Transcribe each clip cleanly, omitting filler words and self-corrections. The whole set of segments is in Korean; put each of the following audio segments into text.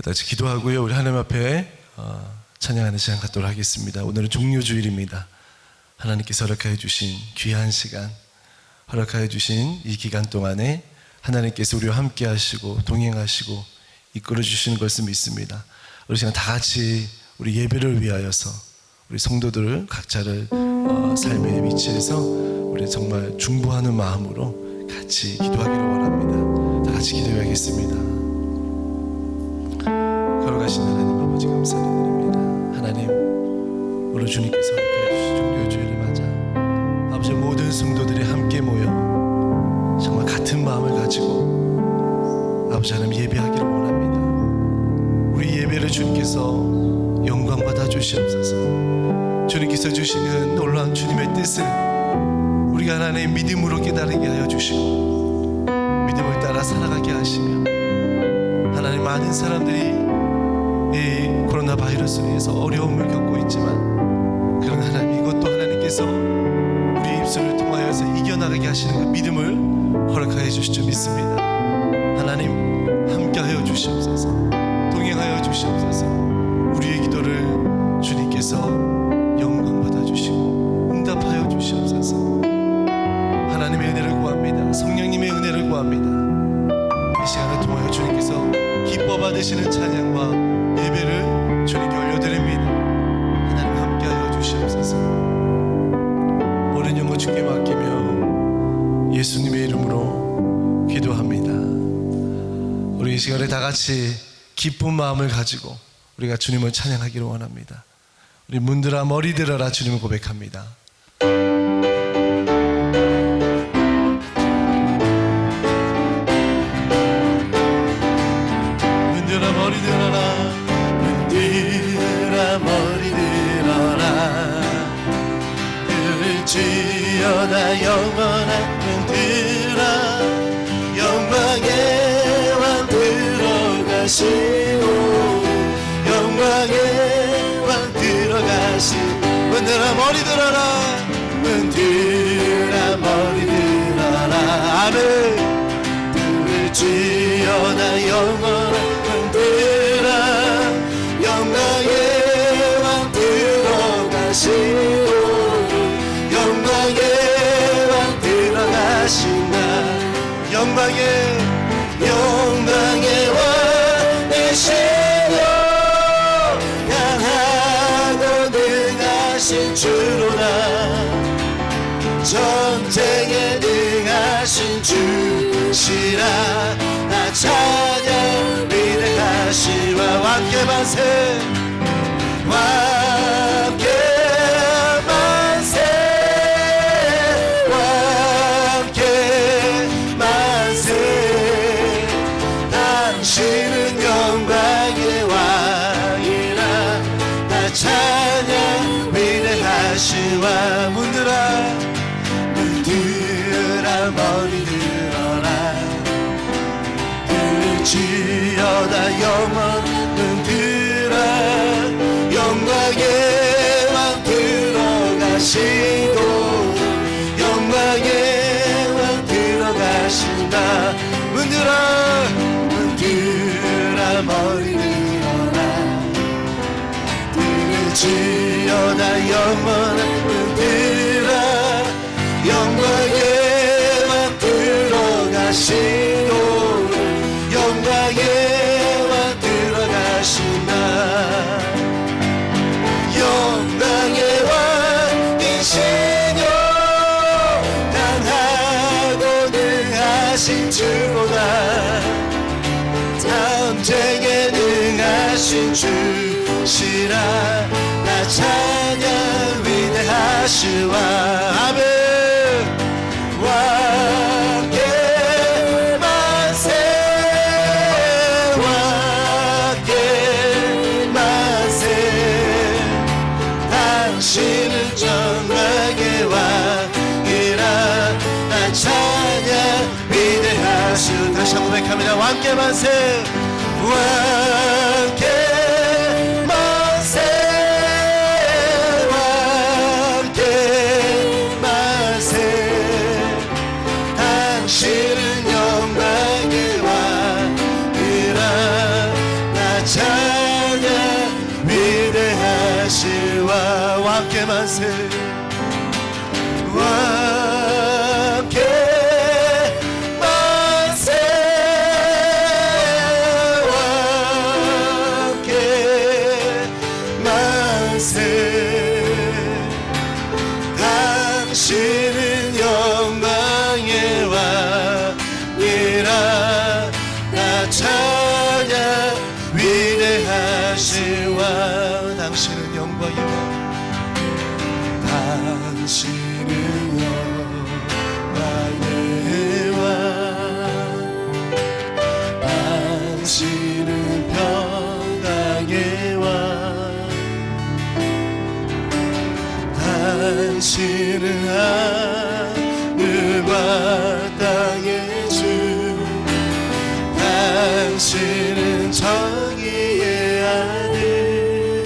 다시 기도하고요. 우리 하나님 앞에 찬양하는 시간 갖도록 하겠습니다. 오늘은 종료주일입니다. 하나님께서 허락하여 주신 귀한 시간, 허락하여 주신 이 기간 동안에 하나님께서 우리와 함께 하시고 동행하시고 이끌어 주시는 것을 믿습니다. 우리 시간 다 같이 우리 예배를 위하여서 우리 성도들 각자를 삶의 위치에서 우리 정말 중보하는 마음으로 같이 기도하기를 원합니다. 다 같이 기도해야겠습니다. 걸어가신 하나님 아버지 감사드립니다. 하나님, 오늘 주님께서 허락하여 주신 종료주일을 맞아 아버지 모든 성도들이 함께 모여 정말 같은 마음을 가지고 아버지 하나님 예배하기를 원합니다. 우리 예배를 주님께서 영광 받아 주시옵소서. 주님께서 주시는 놀라운 주님의 뜻을 우리가 하나님의 믿음으로 깨달게 하여 주시고 믿음을 따라 살아가게 하시며 하나님, 많은 사람들이 이 코로나 바이러스로 인해서 어려움을 겪고 있지만 그런 하나님, 이것도 하나님께서 우리 입술을 통하여서 이겨나가게 하시는 그 믿음을 허락하여 주실 줄 믿습니다. 하나님, 함께하여 주시옵소서. 동행하여 주시옵소서. 우리의 기도를 주님께서 영광 받아주시고 응답하여 주시옵소서. 하나님의 은혜를 구합니다. 성령님의 은혜를 구합니다. 이 시간을 통하여 주님께서 기뻐 받으시는 찬양과 예배를 주님께 올려드립니다. 하나님, 함께하여 주시옵소서. 모든 영광 주께 맡기며 예수님의 이름으로 기도합니다. 우리 이 시간에 다 같이 기쁜 마음을 가지고 우리가 주님을 찬양하기를 원합니다. 우리 문들아 머리 들어라 주님을 고백합니다. 문들아 머리 들어라, 문들아 머리 들어라, 들을지어다 영원한 문들아, 영광의 왕 들어가시고 영광의 왕 들어가시고 문들아 머리 들어라, 문들아 머리 들어라. 아멘. 들을지어다 영원한 문들아, 영광의 왕 들어가시고 영광의 왕 들어가신다. 영광의 왕 되시며 강하고 능하신 주로다. 전쟁에 능하신 주시라. 나 찬양 위대하시와 함께 만세, 함께 만세, 함께 만세. 당신은 영광의 왕이라. 나 찬양 위대하시와 문들아 머리 들어라, 들을지어다 영원한 문들아, 영광의 왕 들어가시고 영광의 왕 들어가신다. 문들아 머리 들어라, 들을지어다 영원한 문들아, 영광의 왕 들어가시고 영광의 왕 들어가신다. 영광의 왕이시뇨 강하고 능하신 주보다. 전쟁에 능하신 주시라. 나 찬양 위대하시와 아멘. 왕께 만세, 왕께 만세. 당신은 정락의 왕이라. 나 찬양 위대하시오. 다시 한번 고백합니다. 왕께 만세, 왕께 만세, 왕께 만세. 당신은 영광의 왕이라. 나 찬양 위대하시와 함께 만세 함께 만세 함께 만세 당신은 영광의 왕이라 나 찬양 위대하신 왕 당신은 영광의 왕 당신은 영광의 왕 당신은 평강의 왕 당신은 하늘과 땅의 주 당신은 정의의 아들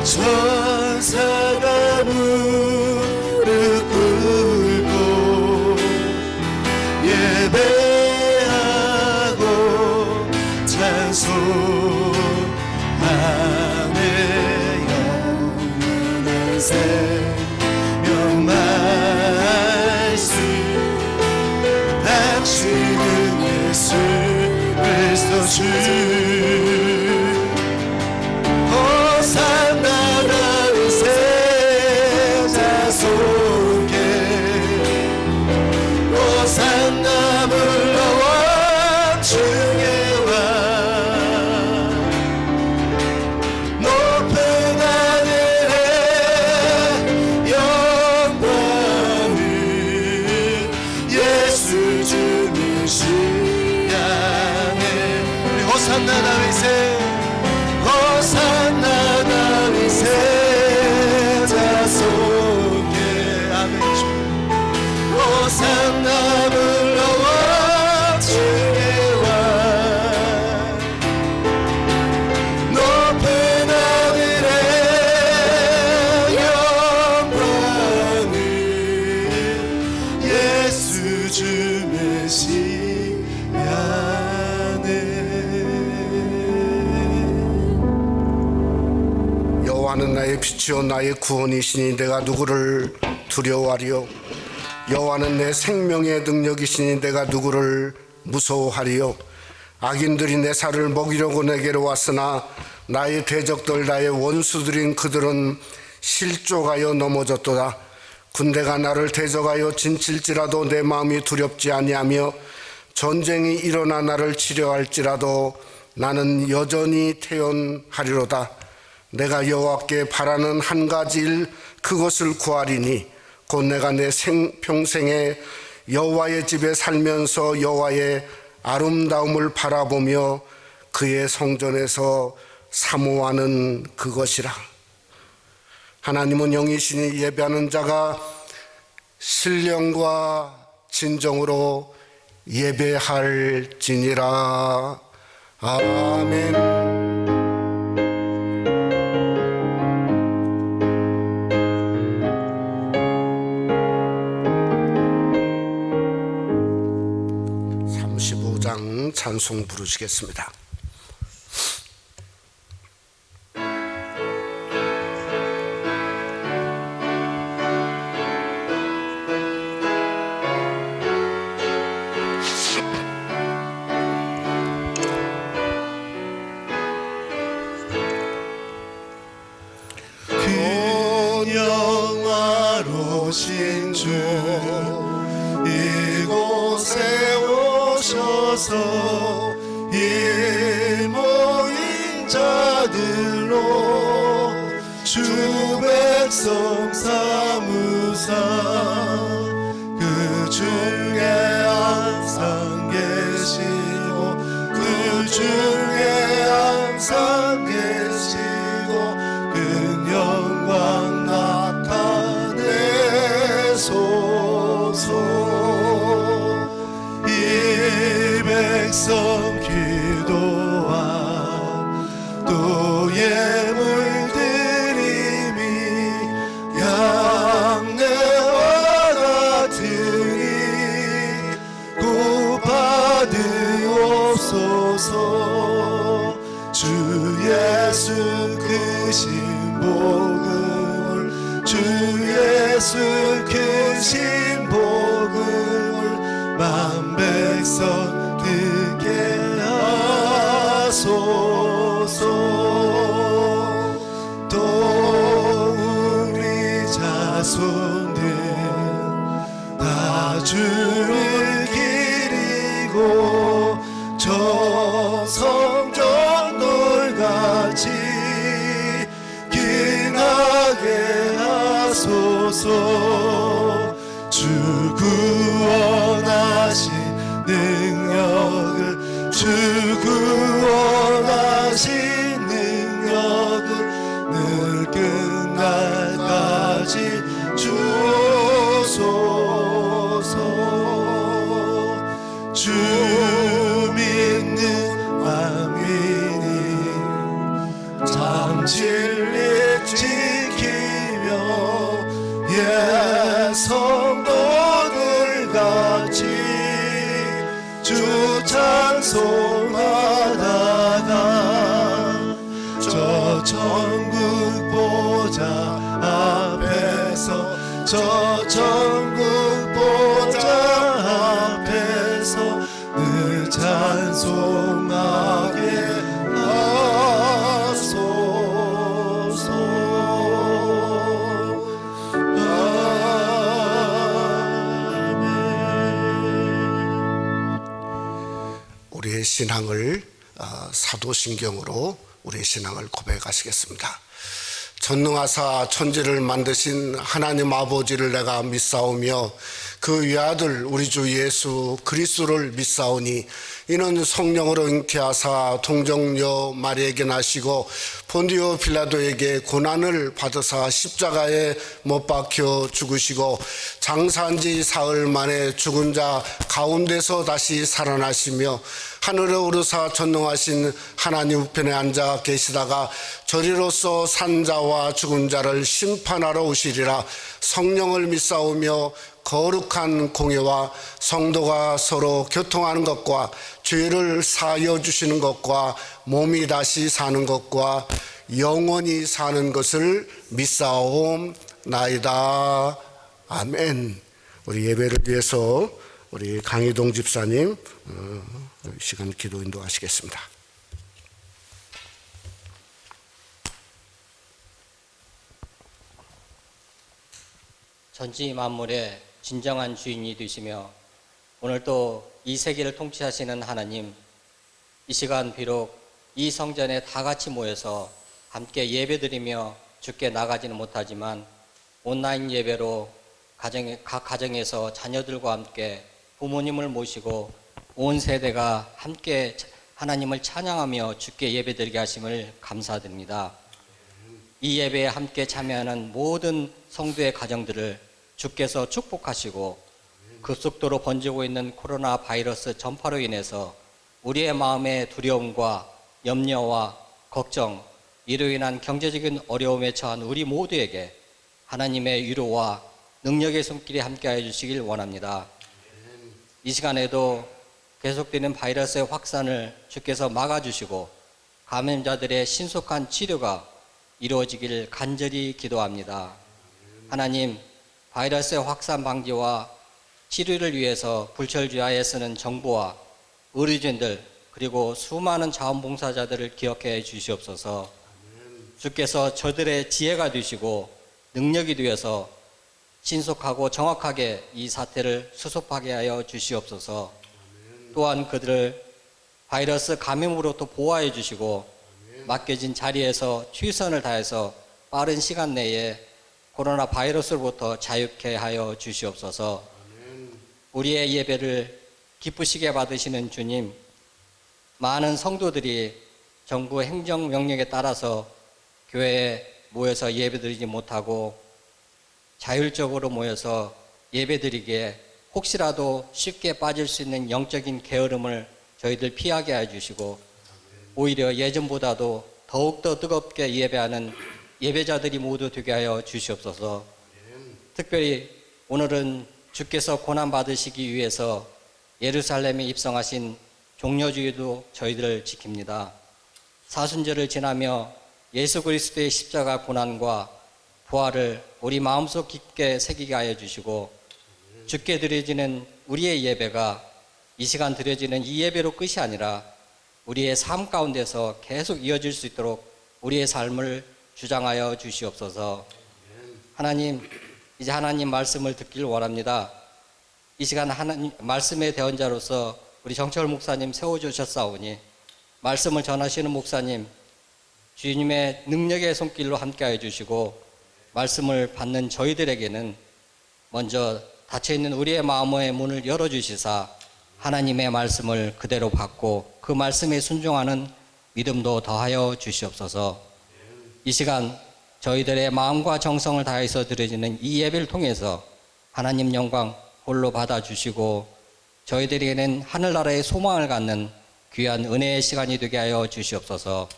천사가 무릎 꿇고 예배하고 찬송하네 영원한 생명 말씀 당신은 예수 그리스도 주 호산나 다윗의 자손께 호산나 불러와 주의 왕 높은 하늘에 영광을 예수 주님이시 우리 호산나 다윗의 호산나 다윗의 자손께 아멘 호산나 불러와 주의 왕 높은 하늘에 영광을 예수 주 메시아네 여호와는 나의 빛이요 나의 구원이시니 내가 누구를 두려워하리요 여호와는 내 생명의 능력이시니 내가 누구를 무서워하리요 악인들이 내 살을 먹이려고 내게로 왔으나 나의 대적들 나의 원수들인 그들은 실족하여 넘어졌도다 군대가 나를 대적하여 진칠지라도 내 마음이 두렵지 아니하며 전쟁이 일어나 나를 치려할지라도 나는 여전히 태연하리로다 내가 여호와께 바라는 한 가지 일 그것을 구하리니 곧 내가 내 평생에 여호와의 집에 살면서 여호와의 아름다움을 바라보며 그의 성전에서 사모하는 그것이라. 하나님은 영이시니 예배하는 자가 신령과 진정으로 예배할지니라. 아멘. 찬송 부르시겠습니다. 그 영화로신 주 이곳에 오셔서 이 모인 자들로 주 백성 삼으사 그 중에 항상 계시고 그 중에 항상 계시고 그 영광 나타내소서. 백성 기도와 또 예물 드림이 양내와 같으니 곧 받으옵소서. 주 예수 크신 복음을 주 예수 크신 복음을 만 백성 듣게 하소서. 또 우리 자손들 다 주를 기리고 저 성전돌같이 기나게 하소서. 주 구원하신 능력을 주 구원하신 능력을 늘 끝날까지 주소서. 주 믿는 만민이 참 진리 지키며 예 성도들 같이 주 찬송하다가 저 천국 보좌 앞에서 저 천국 보좌 앞에서 늘 찬송하게 하소서. 우리의 신앙을 사도신경으로 우리의 신앙을 고백하시겠습니다. 전능하사 천지를 만드신 하나님 아버지를 내가 믿사오며 그 외아들 우리 주 예수 그리스도를 믿사오니 이는 성령으로 잉태하사 동정녀 마리에게 나시고 본디오 빌라도에게 고난을 받으사 십자가에 못 박혀 죽으시고 장사한 지 사흘 만에 죽은 자 가운데서 다시 살아나시며 하늘에 오르사 전능하신 하나님 우편에 앉아 계시다가 저리로서 산자와 죽은 자를 심판하러 오시리라. 성령을 믿사오며 거룩한 공예와 성도가 서로 교통하는 것과 죄를 사하여 주시는 것과 몸이 다시 사는 것과 영원히 사는 것을 믿사옵나이다. 아멘. 우리 예배를 위해서 우리 강희동 집사님 시간 기도 인도하시겠습니다. 전지 만물의 진정한 주인이 되시며 오늘 또 이 세계를 통치하시는 하나님, 이 시간 비록 이 성전에 다 같이 모여서 함께 예배드리며 주께 나가지는 못하지만 온라인 예배로 각 가정에서 자녀들과 함께 부모님을 모시고 온 세대가 함께 하나님을 찬양하며 주께 예배드리게 하심을 감사드립니다. 이 예배에 함께 참여하는 모든 성도의 가정들을 주께서 축복하시고 급속도로 번지고 있는 코로나 바이러스 전파로 인해서 우리의 마음의 두려움과 염려와 걱정, 이로 인한 경제적인 어려움에 처한 우리 모두에게 하나님의 위로와 능력의 손길이 함께하여 주시길 원합니다. 이 시간에도 계속되는 바이러스의 확산을 주께서 막아주시고 감염자들의 신속한 치료가 이루어지길 간절히 기도합니다. 하나님, 바이러스의 확산 방지와 치료를 위해서 불철주야에 쓰는 정부와 의료진들 그리고 수많은 자원봉사자들을 기억해 주시옵소서. 주께서 저들의 지혜가 되시고 능력이 되어서 신속하고 정확하게 이 사태를 수습하게 하여 주시옵소서. 또한 그들을 바이러스 감염으로부터 보호해 주시고 맡겨진 자리에서 최선을 다해서 빠른 시간 내에 코로나 바이러스로부터 자유케 하여 주시옵소서. 우리의 예배를 기쁘시게 받으시는 주님, 많은 성도들이 정부 행정명령에 따라서 교회에 모여서 예배드리지 못하고 자율적으로 모여서 예배드리기에 혹시라도 쉽게 빠질 수 있는 영적인 게으름을 저희들 피하게 해주시고 오히려 예전보다도 더욱더 뜨겁게 예배하는 예배자들이 모두 되게 하여 주시옵소서. 특별히 오늘은 주께서 고난받으시기 위해서 예루살렘에 입성하신 종려주의도 저희들을 지킵니다. 사순절을 지나며 예수 그리스도의 십자가 고난과 부활을 우리 마음속 깊게 새기게 하여 주시고, 주께 드려지는 우리의 예배가 이 시간 드려지는 이 예배로 끝이 아니라 우리의 삶 가운데서 계속 이어질 수 있도록 우리의 삶을 주장하여 주시옵소서. 하나님, 이제 하나님 말씀을 듣길 원합니다. 이 시간 하나님 말씀의 대언자로서 우리 정철 목사님 세워주셨사오니, 말씀을 전하시는 목사님 주님의 능력의 손길로 함께하여 주시고, 말씀을 받는 저희들에게는 먼저 닫혀있는 우리의 마음의 문을 열어주시사 하나님의 말씀을 그대로 받고 그 말씀에 순종하는 믿음도 더하여 주시옵소서. 이 시간 저희들의 마음과 정성을 다해서 드려지는 이 예배를 통해서 하나님 영광 홀로 받아주시고, 저희들에게는 하늘나라의 소망을 갖는 귀한 은혜의 시간이 되게 하여 주시옵소서.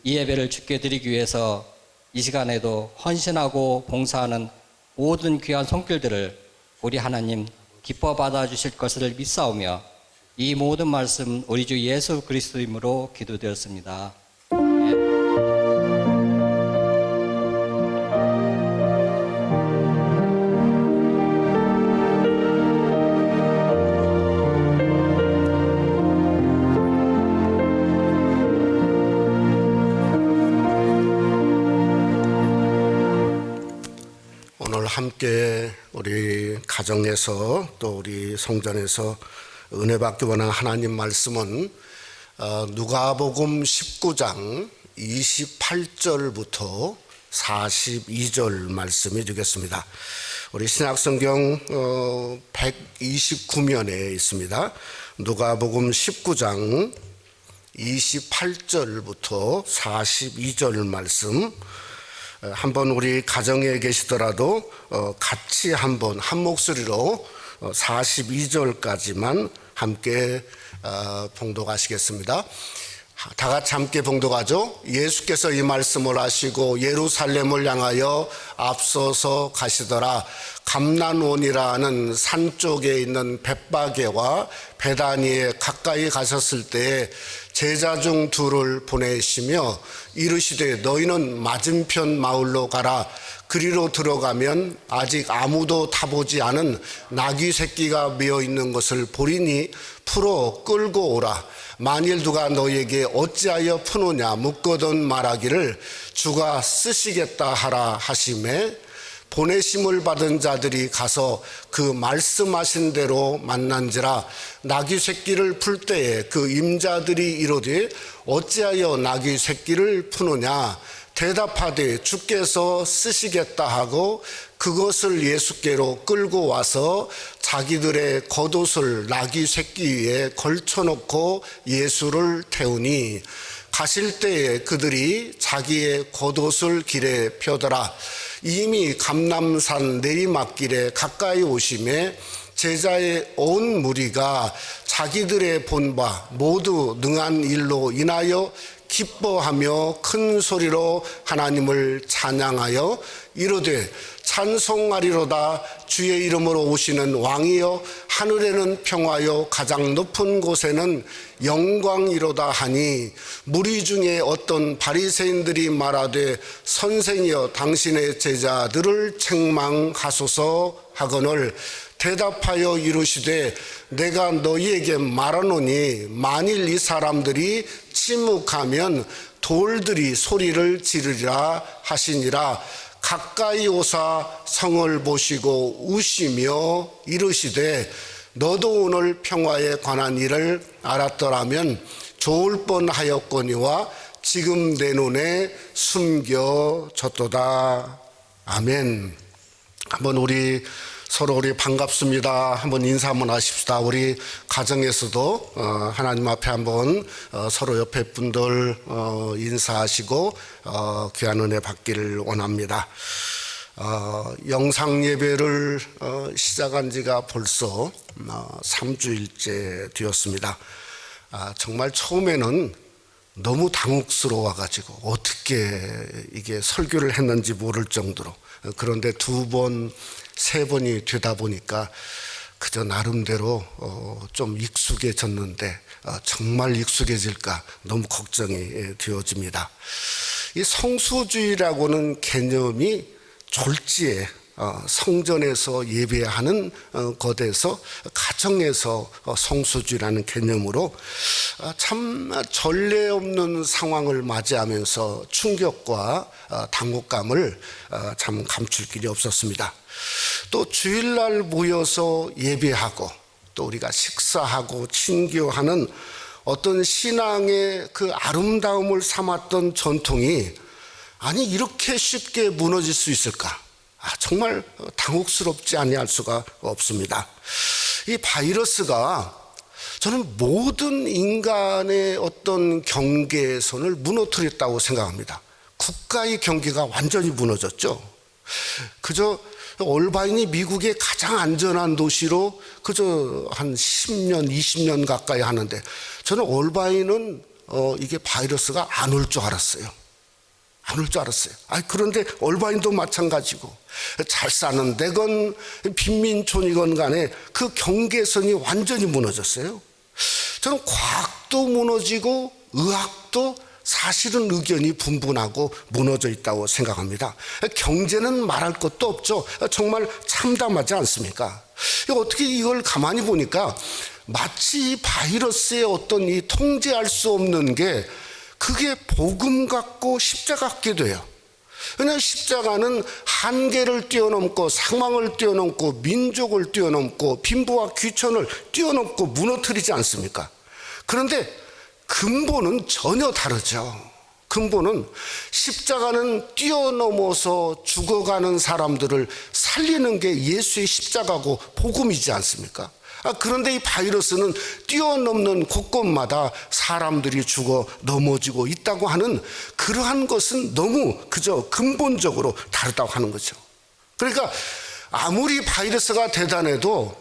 이 예배를 주께 드리기 위해서 이 시간에도 헌신하고 봉사하는 모든 귀한 손길들을 우리 하나님 기뻐 받아주실 것을 믿사오며, 이 모든 말씀 우리 주 예수 그리스도 이름으로 기도드렸습니다. 오늘 함께 우리 가정에서 또 우리 성전에서 은혜 받기 원하는 하나님 말씀은 누가복음 19장 28절부터 42절 말씀이 되겠습니다. 우리 신약성경 129면에 있습니다. 누가복음 19장 28절부터 42절 말씀, 한번 우리 가정에 계시더라도 같이 한번 한 목소리로 42절까지만 함께 봉독하시겠습니다. 다 같이 함께 봉독하죠. 예수께서 이 말씀을 하시고 예루살렘을 향하여 앞서서 가시더라. 감난원이라 하는 산 쪽에 있는 벳바게와 베다니에 가까이 가셨을 때 제자 중 둘을 보내시며 이르시되 너희는 맞은편 마을로 가라. 그리로 들어가면 아직 아무도 타보지 않은 나귀 새끼가 메어 있는 것을 보리니 풀어 끌고 오라. 만일 누가 너희에게 어찌하여 푸느냐 묻거든 말하기를 주가 쓰시겠다 하라 하시매, 보내심을 받은 자들이 가서 그 말씀하신 대로 만난지라. 나귀 새끼를 풀 때에 그 임자들이 이르되 어찌하여 나귀 새끼를 푸느냐 대답하되 주께서 쓰시겠다 하고 그것을 예수께로 끌고 와서 자기들의 겉옷을 나귀 새끼 위에 걸쳐놓고 예수를 태우니, 가실 때에 그들이 자기의 겉옷을 길에 펴더라. 이미 감람산 내리막길에 가까이 오심에 제자의 온 무리가 자기들의 본 바 모두 능한 일로 인하여 기뻐하며 큰 소리로 하나님을 찬양하여 이르되 찬송하리로다. 주의 이름으로 오시는 왕이여 하늘에는 평화요 가장 높은 곳에는 영광이로다 하니, 무리 중에 어떤 바리새인들이 말하되 선생이여 당신의 제자들을 책망하소서 하거늘 대답하여 이르시되 내가 너희에게 말하노니 만일 이 사람들이 침묵하면 돌들이 소리를 지르리라 하시니라. 가까이 오사 성을 보시고 우시며 이르시되 너도 오늘 평화에 관한 일을 알았더라면 좋을 뻔하였거니와 지금 내 눈에 숨겨졌도다. 아멘. 한번 우리 서로 우리 반갑습니다 한번 인사 한번 하십시다. 우리 가정에서도 하나님 앞에 한번 서로 옆에 분들 인사하시고 귀한 은혜 받기를 원합니다. 영상 예배를 시작한 지가 벌써 3주일째 되었습니다. 정말 처음에는 너무 당혹스러워가지고 어떻게 이게 설교를 했는지 모를 정도로, 그런데 2번, 3번이 되다 보니까 그저 나름대로 좀 익숙해졌는데 정말 익숙해질까 너무 걱정이 되어집니다. 이 성수주의라고는 개념이 졸지에 성전에서 예배하는 것에서 가정에서 성수주의라는 개념으로 참 전례 없는 상황을 맞이하면서 충격과 당혹감을 참 감출 길이 없었습니다. 또 주일날 모여서 예배하고 또 우리가 식사하고 친교하는 어떤 신앙의 그 아름다움을 삼았던 전통이 아니 이렇게 쉽게 무너질 수 있을까? 정말 당혹스럽지 아니할 수가 없습니다. 이 바이러스가 저는 모든 인간의 어떤 경계선을 무너뜨렸다고 생각합니다. 국가의 경계가 완전히 무너졌죠. 그저 올바인이 미국의 가장 안전한 도시로 그저 한 10년, 20년 가까이 하는데 저는 올바인은 이게 바이러스가 안 올 줄 알았어요. 안 올 줄 알았어요. 그런데 올바인도 마찬가지고 잘 사는 데건 빈민촌이건 간에 그 경계선이 완전히 무너졌어요. 저는 과학도 무너지고 의학도 사실은 의견이 분분하고 무너져 있다고 생각합니다. 경제는 말할 것도 없죠. 정말 참담하지 않습니까? 어떻게 이걸 가만히 보니까 마치 바이러스의 어떤 이 통제할 수 없는 게 그게 복음 같고 십자가 같게 돼요. 왜냐하면 십자가는 한계를 뛰어넘고 상황을 뛰어넘고 민족을 뛰어넘고 빈부와 귀천을 뛰어넘고 무너뜨리지 않습니까? 그런데 근본은 전혀 다르죠. 근본은 십자가는 뛰어넘어서 죽어가는 사람들을 살리는 게 예수의 십자가고 복음이지 않습니까? 그런데 이 바이러스는 뛰어넘는 곳곳마다 사람들이 죽어 넘어지고 있다고 하는 그러한 것은 너무 그저 근본적으로 다르다고 하는 거죠. 그러니까 아무리 바이러스가 대단해도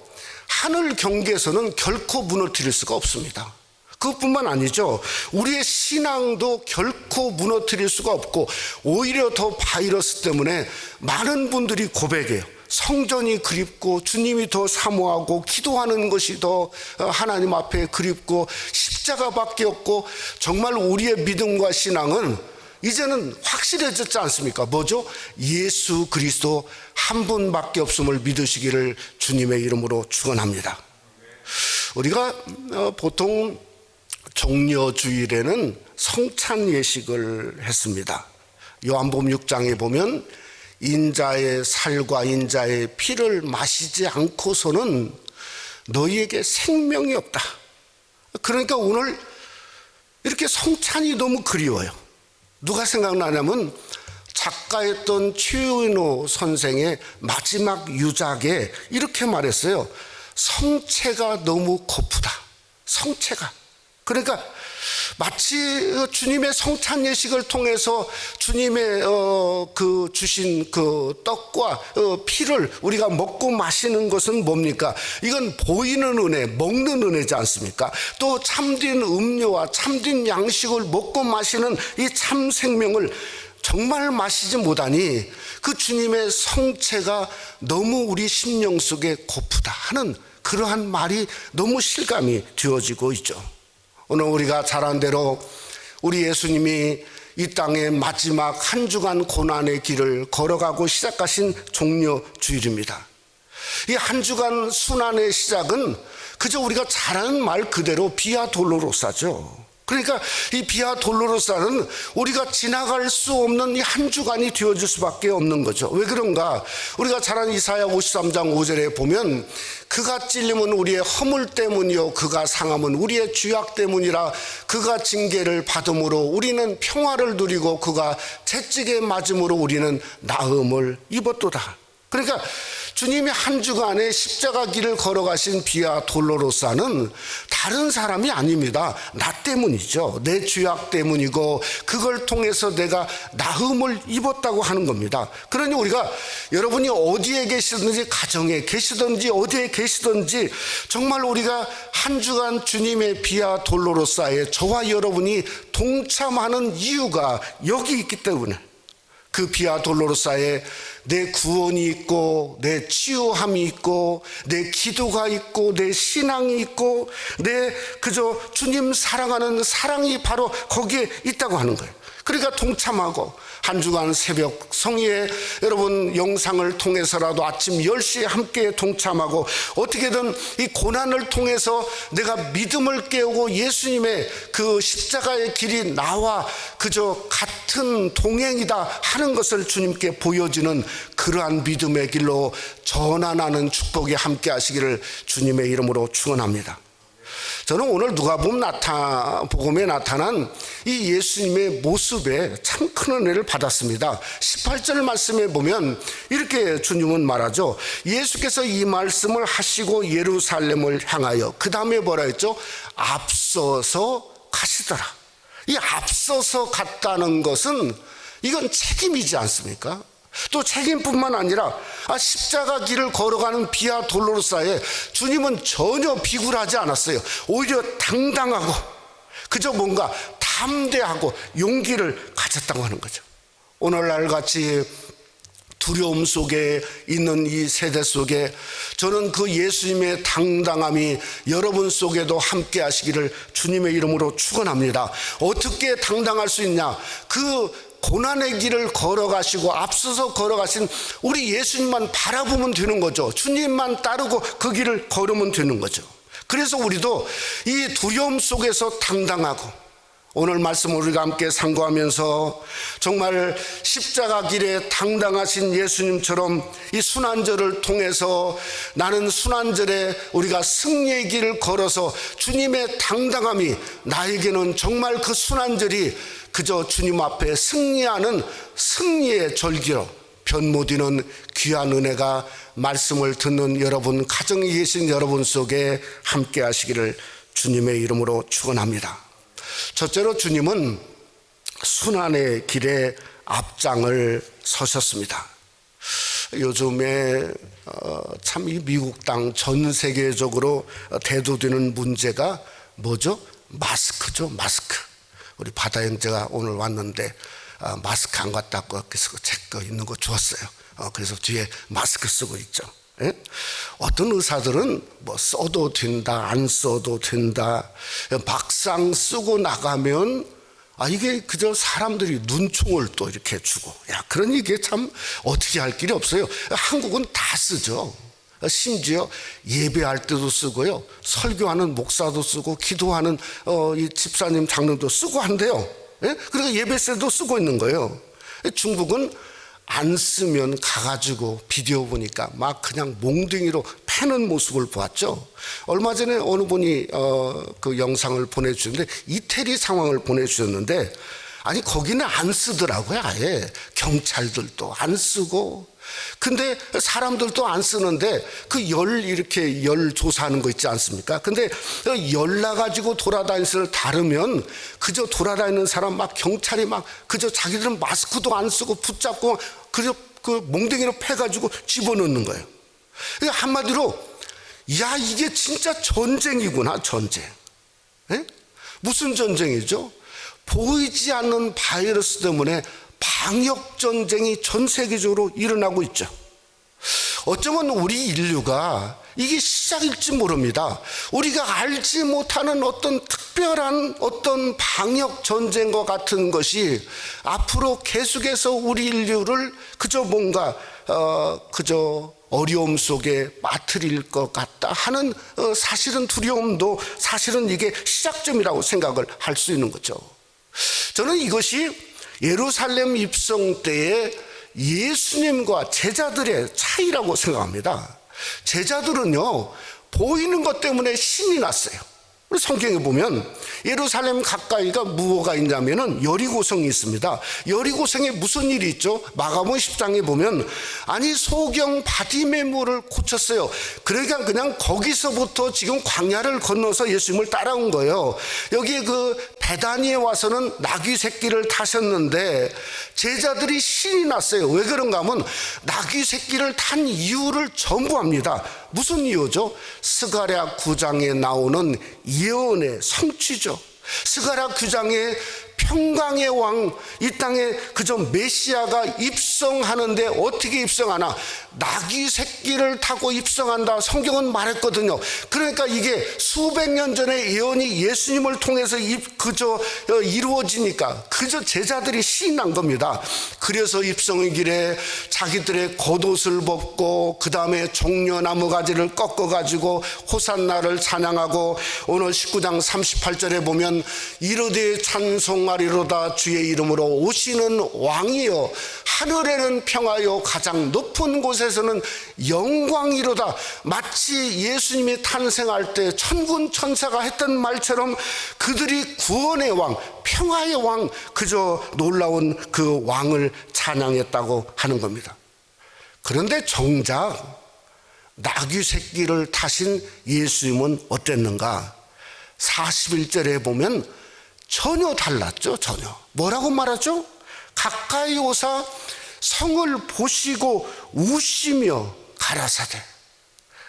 하늘 경계에서는 결코 무너뜨릴 수가 없습니다. 그것뿐만 아니죠. 우리의 신앙도 결코 무너뜨릴 수가 없고 오히려 더 바이러스 때문에 많은 분들이 고백해요. 성전이 그립고 주님이 더 사모하고 기도하는 것이 더 하나님 앞에 그립고 십자가밖에 없고 정말 우리의 믿음과 신앙은 이제는 확실해졌지 않습니까? 뭐죠? 예수 그리스도 한 분밖에 없음을 믿으시기를 주님의 이름으로 축원합니다. 우리가 보통 종려주일에는 성찬 예식을 했습니다. 요한복음 6장에 보면 인자의 살과 인자의 피를 마시지 않고서는 너희에게 생명이 없다. 그러니까 오늘 이렇게 성찬이 너무 그리워요. 누가 생각나냐면 작가였던 최윤호 선생의 마지막 유작에 이렇게 말했어요. 성체가 너무 고프다. 성체가. 그러니까 마치 주님의 성찬 예식을 통해서 주님의 그 주신 그 떡과 피를 우리가 먹고 마시는 것은 뭡니까? 이건 보이는 은혜, 먹는 은혜지 않습니까? 또 참된 음료와 참된 양식을 먹고 마시는 이 참 생명을 정말 마시지 못하니 그 주님의 성체가 너무 우리 심령 속에 고프다 하는 그러한 말이 너무 실감이 되어지고 있죠. 오늘 우리가 잘 안 대로 우리 예수님이 이 땅의 마지막 한 주간 고난의 길을 걸어가고 시작하신 종려주일입니다. 이 한 주간 순환의 시작은 그저 우리가 잘 아는 말 그대로 비아 돌로로사죠. 그러니까 이 비아 돌로로사는 우리가 지나갈 수 없는 이 한 주간이 되어질 수밖에 없는 거죠. 왜 그런가? 우리가 잘 아는 이사야 53장 5절에 보면 그가 찔림은 우리의 허물 때문이요 그가 상함은 우리의 죄악 때문이라 그가 징계를 받음으로 우리는 평화를 누리고 그가 채찍에 맞음으로 우리는 나음을 입었도다. 그러니까 주님이 한 주간의 십자가 길을 걸어가신 비아 돌로로사는 다른 사람이 아닙니다. 나 때문이죠. 내 죄악 때문이고 그걸 통해서 내가 나음을 입었다고 하는 겁니다. 그러니 우리가 여러분이 어디에 계시든지 가정에 계시든지 어디에 계시든지 정말 우리가 한 주간 주님의 비아 돌로로사에 저와 여러분이 동참하는 이유가 여기 있기 때문에 그 비아 돌로로사에 내 구원이 있고 내 치유함이 있고 내 기도가 있고 내 신앙이 있고 내 그저 주님 사랑하는 사랑이 바로 거기에 있다고 하는 거예요. 그러니까 동참하고 한 주간 새벽 성의에 여러분 영상을 통해서라도 아침 10시에 함께 동참하고 어떻게든 이 고난을 통해서 내가 믿음을 깨우고 예수님의 그 십자가의 길이 나와 그저 같은 동행이다 하는 것을 주님께 보여주는 그러한 믿음의 길로 전환하는 축복이 함께 하시기를 주님의 이름으로 축원합니다. 저는 오늘 누가복음에 나타난 이 예수님의 모습에 참 큰 은혜를 받았습니다. 18절 말씀에 보면 이렇게 주님은 말하죠. 예수께서 이 말씀을 하시고 예루살렘을 향하여 그 다음에 뭐라 했죠? 앞서서 가시더라. 이 앞서서 갔다는 것은 이건 책임이지 않습니까? 또 책임뿐만 아니라 십자가 길을 걸어가는 비아 돌로로사에 주님은 전혀 비굴하지 않았어요. 오히려 당당하고 그저 뭔가 담대하고 용기를 가졌다고 하는 거죠. 오늘날 같이 두려움 속에 있는 이 세대 속에 저는 그 예수님의 당당함이 여러분 속에도 함께 하시기를 주님의 이름으로 축원합니다. 어떻게 당당할 수 있냐? 그 고난의 길을 걸어가시고 앞서서 걸어가신 우리 예수님만 바라보면 되는 거죠. 주님만 따르고 그 길을 걸으면 되는 거죠. 그래서 우리도 이 두려움 속에서 당당하고 오늘 말씀을 우리가 함께 상고하면서 정말 십자가 길에 당당하신 예수님처럼 이 순환절을 통해서 나는 순환절에 우리가 승리의 길을 걸어서 주님의 당당함이 나에게는 정말 그 순환절이 그저 주님 앞에 승리하는 승리의 절기로 변모디는 귀한 은혜가 말씀을 듣는 여러분, 가정에 계신 여러분 속에 함께 하시기를 주님의 이름으로 축원합니다. 첫째로 주님은 순환의 길에 앞장을 서셨습니다. 요즘에 참 이 미국 땅 전 세계적으로 대두되는 문제가 뭐죠? 마스크죠, 마스크. 우리 바다 형제가 오늘 왔는데 마스크 안 갖다고 그래서 제거 있는 거 주었어요. 그래서 뒤에 마스크 쓰고 있죠. 예? 어떤 의사들은 뭐 써도 된다, 안 써도 된다. 막상 쓰고 나가면 이게 그저 사람들이 눈총을 또 이렇게 주고, 그런 이게 참 어떻게 할 길이 없어요. 한국은 다 쓰죠. 심지어 예배할 때도 쓰고요, 설교하는 목사도 쓰고, 기도하는 이 집사님, 장로도 쓰고 한대요. 예? 그러니까 예배 때도 쓰고 있는 거예요. 중국은 안 쓰면 가가지고 비디오 보니까 막 그냥 몽둥이로 패는 모습을 보았죠. 얼마 전에 어느 분이 그 영상을 보내주셨는데 이태리 상황을 보내주셨는데 거기는 안 쓰더라고요. 아예 경찰들도 안 쓰고, 근데 사람들도 안 쓰는데 그 이렇게 열 조사하는 거 있지 않습니까? 근데 열 나가지고 돌아다니는 다르면 그저 돌아다니는 사람 막 경찰이 막 그저 자기들은 마스크도 안 쓰고 붙잡고 그저 그 몽둥이로 패가지고 집어넣는 거예요. 그러니까 한마디로 이게 진짜 전쟁이구나, 전쟁. 에? 무슨 전쟁이죠? 보이지 않는 바이러스 때문에 방역 전쟁이 전 세계적으로 일어나고 있죠. 어쩌면 우리 인류가 이게 시작일지 모릅니다. 우리가 알지 못하는 어떤 특별한 어떤 방역 전쟁과 같은 것이 앞으로 계속해서 우리 인류를 그저 뭔가 그저 어려움 속에 빠뜨릴 것 같다 하는 사실은 두려움도 사실은 이게 시작점이라고 생각을 할 수 있는 거죠. 저는 이것이 예루살렘 입성 때의 예수님과 제자들의 차이라고 생각합니다. 제자들은요, 보이는 것 때문에 신이 났어요. 우리 성경에 보면 예루살렘 가까이가 무엇가 있냐면은 여리고성이 있습니다. 여리고성에 무슨 일이 있죠? 마가복음 10장에 보면 소경 바디메모를 고쳤어요. 그러니까 그냥 거기서부터 지금 광야를 건너서 예수님을 따라온 거예요. 여기 그 베다니에 와서는 나귀 새끼를 타셨는데 제자들이 신이 났어요. 왜 그런가 하면 나귀 새끼를 탄 이유를 전부합니다. 무슨 이유죠? 스가랴 9장에 나오는 예언의 성취죠. 스가랴 9장에 평강의 왕, 이 땅에 그저 메시아가 입성하는데 어떻게 입성하나? 나귀 새끼를 타고 입성한다, 성경은 말했거든요. 그러니까 이게 수백 년 전에 예언이 예수님을 통해서 그저 이루어지니까 그저 제자들이 시인한 겁니다. 그래서 입성의 길에 자기들의 겉옷을 벗고 그 다음에 종려나무 가지를 꺾어가지고 호산나를 찬양하고, 오늘 19장 38절에 보면 이르되 찬송하리로다 주의 이름으로 오시는 왕이여 하늘에는 평화요 가장 높은 곳에서는 영광이로다. 마치 예수님이 탄생할 때 천군 천사가 했던 말처럼 그들이 구원의 왕, 평화의 왕, 그저 놀라운 그 왕을 찬양했다고 하는 겁니다. 그런데 정작 나귀 새끼를 타신 예수님은 어땠는가? 41절에 보면 전혀 달랐죠. 전혀. 뭐라고 말하죠? 가까이 오사 성을 보시고 우시며 가라사대.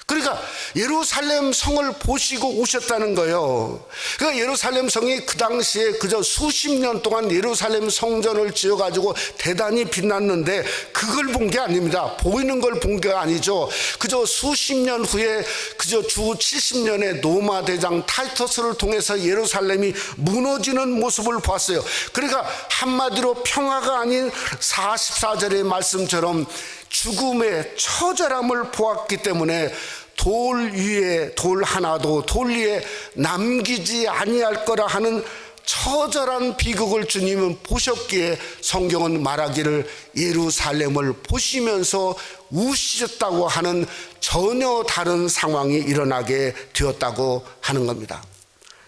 그러니까 예루살렘 성을 보시고 오셨다는 거예요. 그러니까 예루살렘 성이 그 당시에 그저 수십 년 동안 예루살렘 성전을 지어가지고 대단히 빛났는데 그걸 본 게 아닙니다. 보이는 걸 본 게 아니죠. 그저 수십 년 후에 그저 주 70년의 로마 대장 타이터스를 통해서 예루살렘이 무너지는 모습을 봤어요. 그러니까 한마디로 평화가 아닌 44절의 말씀처럼 죽음의 처절함을 보았기 때문에 돌 위에 돌 하나도 돌 위에 남기지 아니할 거라 하는 처절한 비극을 주님은 보셨기에 성경은 말하기를 예루살렘을 보시면서 우시셨다고 하는 전혀 다른 상황이 일어나게 되었다고 하는 겁니다.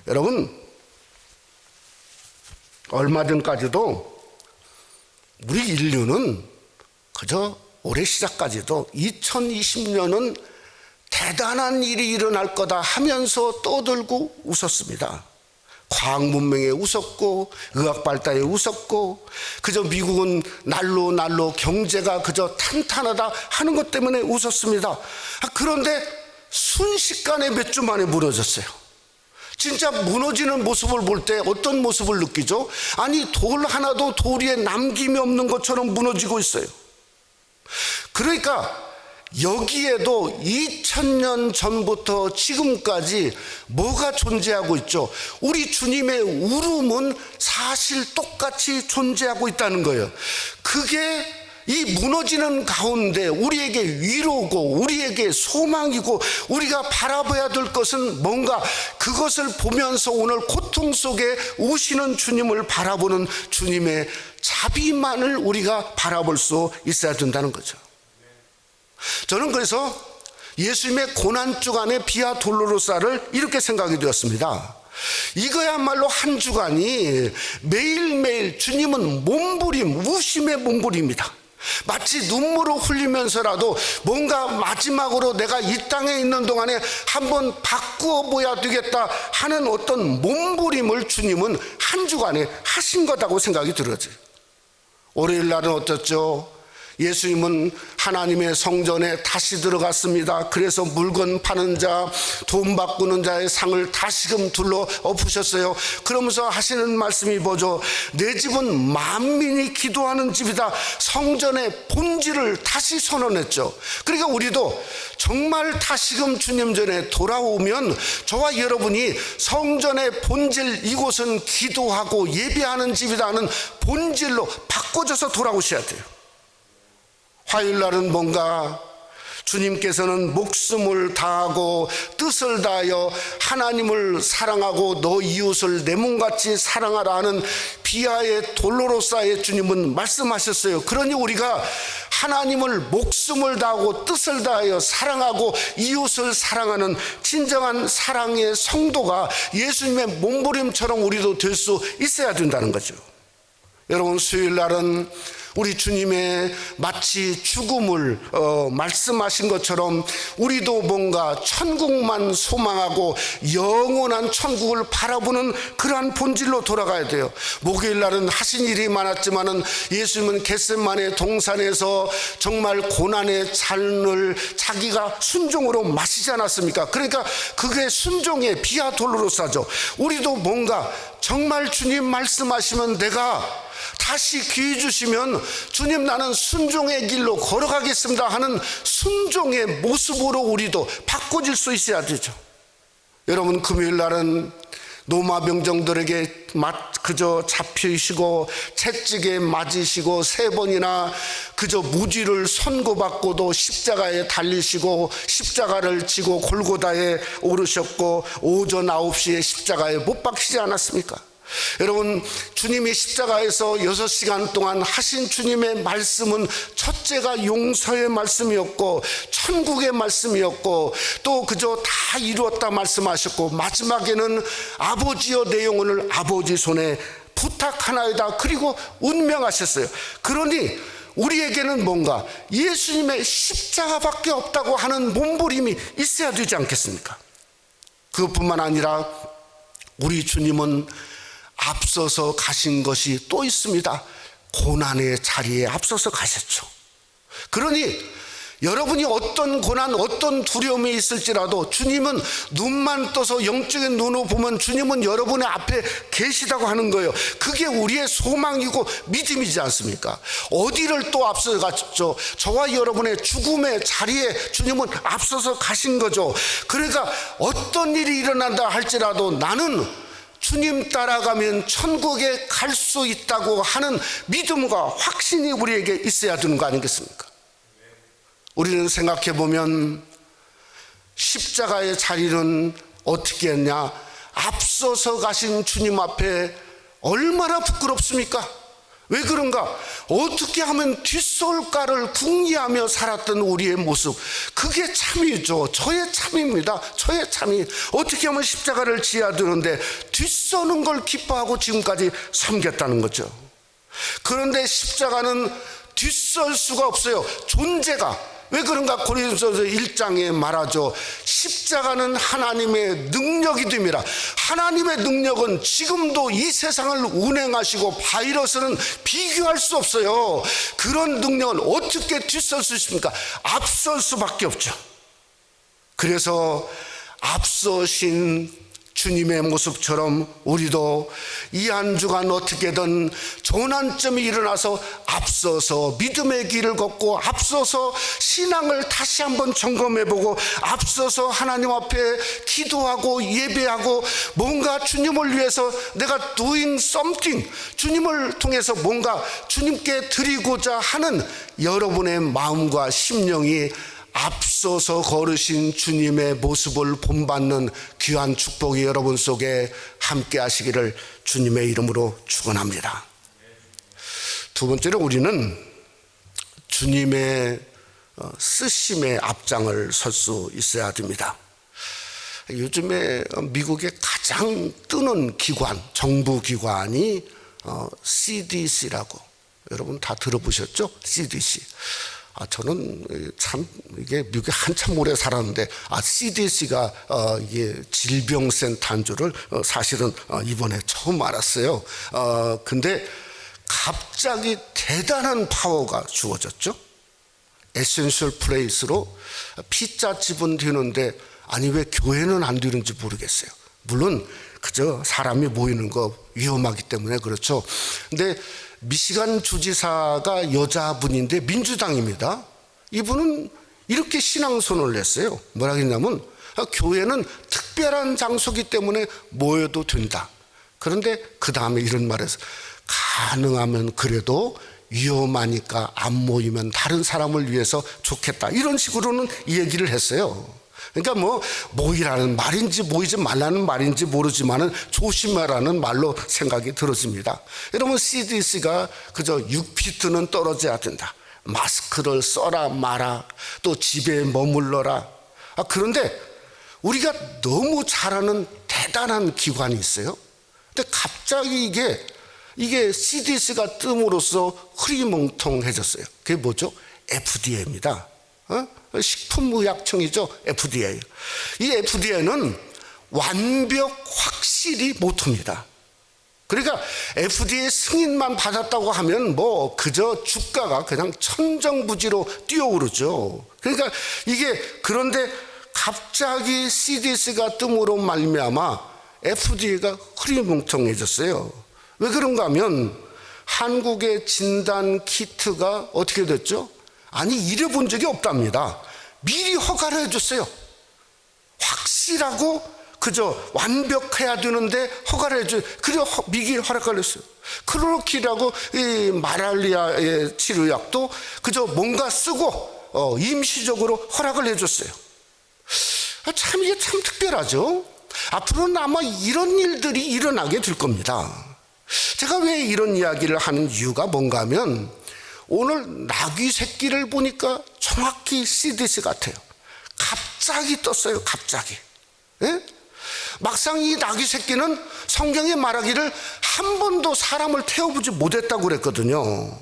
여러분, 얼마 전까지도 우리 인류는 그저 올해 시작까지도 2020년은 대단한 일이 일어날 거다 하면서 떠들고 웃었습니다. 과학 문명에 웃었고 의학 발달에 웃었고 그저 미국은 날로 경제가 그저 탄탄하다 하는 것 때문에 웃었습니다. 그런데 순식간에 몇 주 만에 무너졌어요. 진짜 무너지는 모습을 볼 때 어떤 모습을 느끼죠? 아니, 돌 하나도 돌 위에 남김이 없는 것처럼 무너지고 있어요. 그러니까 여기에도 2000년 전부터 지금까지 뭐가 존재하고 있죠? 우리 주님의 울음은 사실 똑같이 존재하고 있다는 거예요. 그게 이 무너지는 가운데 우리에게 위로고 우리에게 소망이고 우리가 바라봐야 될 것은 뭔가, 그것을 보면서 오늘 고통 속에 오시는 주님을 바라보는 주님의 자비만을 우리가 바라볼 수 있어야 된다는 거죠. 저는 그래서 예수님의 고난주간의 비아 돌로로사를 이렇게 생각이 되었습니다. 이거야말로 한 주간이 매일매일 주님은 몸부림, 우심의 몸부림입니다. 마치 눈물을 흘리면서라도 뭔가 마지막으로 내가 이 땅에 있는 동안에 한번 바꾸어 보야 되겠다 하는 어떤 몸부림을 주님은 한 주간에 하신 거라고 생각이 들어요. 월요일 날은 어떻죠? 예수님은 하나님의 성전에 다시 들어갔습니다. 그래서 물건 파는 자, 돈 바꾸는 자의 상을 다시금 둘러 엎으셨어요. 그러면서 하시는 말씀이 뭐죠? 내 집은 만민이 기도하는 집이다. 성전의 본질을 다시 선언했죠. 그러니까 우리도 정말 다시금 주님 전에 돌아오면 저와 여러분이 성전의 본질, 이곳은 기도하고 예배하는 집이라는 본질로 바꿔줘서 돌아오셔야 돼요. 화요일 날은 뭔가 주님께서는 목숨을 다하고 뜻을 다하여 하나님을 사랑하고 너 이웃을 내 몸같이 사랑하라 하는 비아의 돌로로사의 주님은 말씀하셨어요. 그러니 우리가 하나님을 목숨을 다하고 뜻을 다하여 사랑하고 이웃을 사랑하는 진정한 사랑의 성도가 예수님의 몸부림처럼 우리도 될 수 있어야 된다는 거죠. 여러분, 수요일 날은 우리 주님의 마치 죽음을 말씀하신 것처럼 우리도 뭔가 천국만 소망하고 영원한 천국을 바라보는 그러한 본질로 돌아가야 돼요. 목요일 날은 하신 일이 많았지만은 예수님은 겟세마네 동산에서 정말 고난의 잔을 자기가 순종으로 마시지 않았습니까? 그러니까 그게 순종의 비아 돌로로사죠. 우리도 뭔가 정말 주님 말씀하시면 내가 다시 기회 주시면 주님 나는 순종의 길로 걸어가겠습니다 하는 순종의 모습으로 우리도 바꿔질 수 있어야 되죠. 여러분, 금요일 날은 노마 병정들에게 그저 잡히시고 채찍에 맞으시고 3번이나 그저 무지를 선고받고도 십자가에 달리시고 십자가를 지고 골고다에 오르셨고 오전 9시에 십자가에 못 박히지 않았습니까? 여러분, 주님이 십자가에서 6시간 동안 하신 주님의 말씀은 첫째가 용서의 말씀이었고 천국의 말씀이었고 또 그저 다 이루었다 말씀하셨고 마지막에는 아버지여 내 영혼을 아버지 손에 부탁하나이다 그리고 운명하셨어요. 그러니 우리에게는 뭔가 예수님의 십자가밖에 없다고 하는 몸부림이 있어야 되지 않겠습니까? 그것뿐만 아니라 우리 주님은 앞서서 가신 것이 또 있습니다. 고난의 자리에 앞서서 가셨죠. 그러니 여러분이 어떤 고난, 어떤 두려움이 있을지라도 주님은 눈만 떠서 영적인 눈으로 보면 주님은 여러분의 앞에 계시다고 하는 거예요. 그게 우리의 소망이고 믿음이지 않습니까? 어디를 또 앞서서 갔죠? 저와 여러분의 죽음의 자리에 주님은 앞서서 가신 거죠. 그러니까 어떤 일이 일어난다 할지라도 나는 주님 따라가면 천국에 갈 수 있다고 하는 믿음과 확신이 우리에게 있어야 되는 거 아니겠습니까? 우리는 생각해 보면 십자가의 자리는 어떻게 했냐? 앞서서 가신 주님 앞에 얼마나 부끄럽습니까? 왜 그런가? 어떻게 하면 뒷솔가를 궁리하며 살았던 우리의 모습, 그게 참이죠. 저의 참입니다. 저의 참이. 어떻게 하면 십자가를 지어야 되는데 뒷서는 걸 기뻐하고 지금까지 섬겼다는 거죠. 그런데 십자가는 뒷설 수가 없어요. 존재가. 왜 그런가? 고린도서 1장에 말하죠. 십자가는 하나님의 능력이 됩니다. 하나님의 능력은 지금도 이 세상을 운행하시고 바이러스는 비교할 수 없어요. 그런 능력은 어떻게 뒤설 수 있습니까? 앞설 수밖에 없죠. 그래서 앞서신 주님의 모습처럼 우리도 이 한 주간 어떻게든 전환점이 일어나서 앞서서 믿음의 길을 걷고 앞서서 신앙을 다시 한번 점검해보고 앞서서 하나님 앞에 기도하고 예배하고 뭔가 주님을 위해서 내가 doing something, 주님을 통해서 뭔가 주님께 드리고자 하는 여러분의 마음과 심령이 앞서서 걸으신 주님의 모습을 본받는 귀한 축복이 여러분 속에 함께 하시기를 주님의 이름으로 축원합니다. 두 번째로 우리는 주님의 쓰심의 앞장을 설 수 있어야 됩니다. 요즘에 미국의 가장 뜨는 기관, 정부 기관이 CDC라고, 여러분 다 들어보셨죠? CDC. 저는 참 이게 미국에 한참 오래 살았는데 CDC가 이게 질병센터인 줄을 사실은 이번에 처음 알았어요. 근데 갑자기 대단한 파워가 주어졌죠. 에센셜 플레이스로 피자집은 되는데 아니 왜 교회는 안 되는지 모르겠어요. 물론 그저 사람이 모이는 거 위험하기 때문에 그렇죠. 근데 미시간 주지사가 여자분인데 민주당입니다. 이분은 이렇게 신앙선언을 냈어요. 뭐라 했냐면 교회는 특별한 장소이기 때문에 모여도 된다. 그런데 그 다음에 이런 말을 했어요. 가능하면 그래도 위험하니까 안 모이면 다른 사람을 위해서 좋겠다. 이런 식으로는 이 얘기를 했어요. 그러니까 뭐 모이라는 말인지 모이지 말라는 말인지 모르지만은 조심하라는 말로 생각이 들어집니다. 여러분 CDC가 그저 6피트는 떨어져야 된다. 마스크를 써라 마라. 또 집에 머물러라. 그런데 우리가 너무 잘하는 대단한 기관이 있어요. 근데 갑자기 이게 CDC가 뜸으로써 흐리멍텅해졌어요. 그게 뭐죠? FDA입니다. 식품의약청이죠. FDA. 이 FDA는 완벽 확실히 못합니다. 그러니까 FDA 승인만 받았다고 하면 뭐 그저 주가가 그냥 천정부지로 뛰어오르죠. 그러니까 이게 그런데 갑자기 CDC가 뜸으로 말미암아 FDA가 흐리멍텅해졌어요. 왜 그런가 하면 한국의 진단 키트가 어떻게 됐죠? 아니, 이래본 적이 없답니다. 미리 허가를 해줬어요. 확실하고 그저 완벽해야 되는데 허가를 해줘요. 그래 미리 허락을 했어요. 클로로킬이라고 이 말할리아의 치료약도 그저 뭔가 쓰고 임시적으로 허락을 해줬어요. 참 이게 참 특별하죠. 앞으로는 아마 이런 일들이 일어나게 될 겁니다. 제가 왜 이런 이야기를 하는 이유가 뭔가 하면 오늘 나귀 새끼를 보니까 정확히 CDC 같아요. 갑자기 떴어요. 갑자기. 예? 막상 이 나귀 새끼는 성경에 말하기를 한 번도 사람을 태워보지 못했다고 그랬거든요.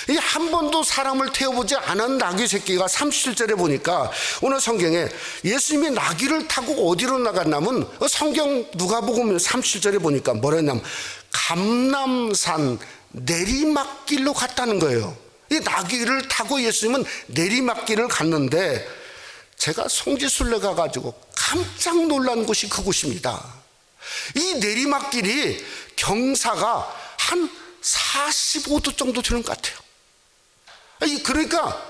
이 한 번도 사람을 태워보지 않은 나귀 새끼가 37절에 보니까 오늘 성경에 예수님이 나귀를 타고 어디로 나갔냐면 성경 누가복음 37절에 보니까 뭐라 했냐면 감람산 내리막길로 갔다는 거예요. 이 나귀를 타고 예수님은 내리막길을 갔는데 제가 송지순례 가가지고 깜짝 놀란 곳이 그곳입니다. 이 내리막길이 경사가 한 45도 정도 되는 것 같아요. 그러니까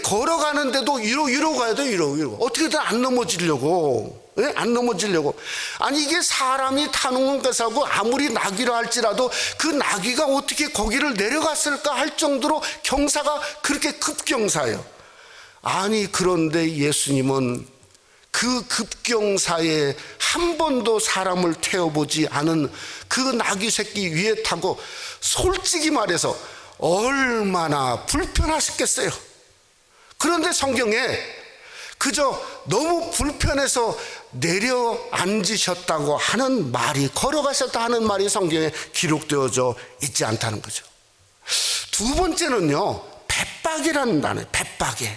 걸어가는데도 위로 가야 돼요. 위로. 어떻게든 안 넘어지려고. 예? 안 넘어지려고. 아니, 이게 사람이 타는 것하고 아무리 나귀라 할지라도 그 나귀가 어떻게 거기를 내려갔을까 할 정도로 경사가 그렇게 급경사예요. 아니, 그런데 예수님은 그 급경사에 한 번도 사람을 태워보지 않은 그 나귀 새끼 위에 타고 솔직히 말해서 얼마나 불편하셨겠어요. 그런데 성경에 그저 너무 불편해서 내려앉으셨다고 하는 말이, 걸어가셨다 하는 말이 성경에 기록되어져 있지 않다는 거죠. 두 번째는요, 뱃박이라는 단어예요. 뱃박이.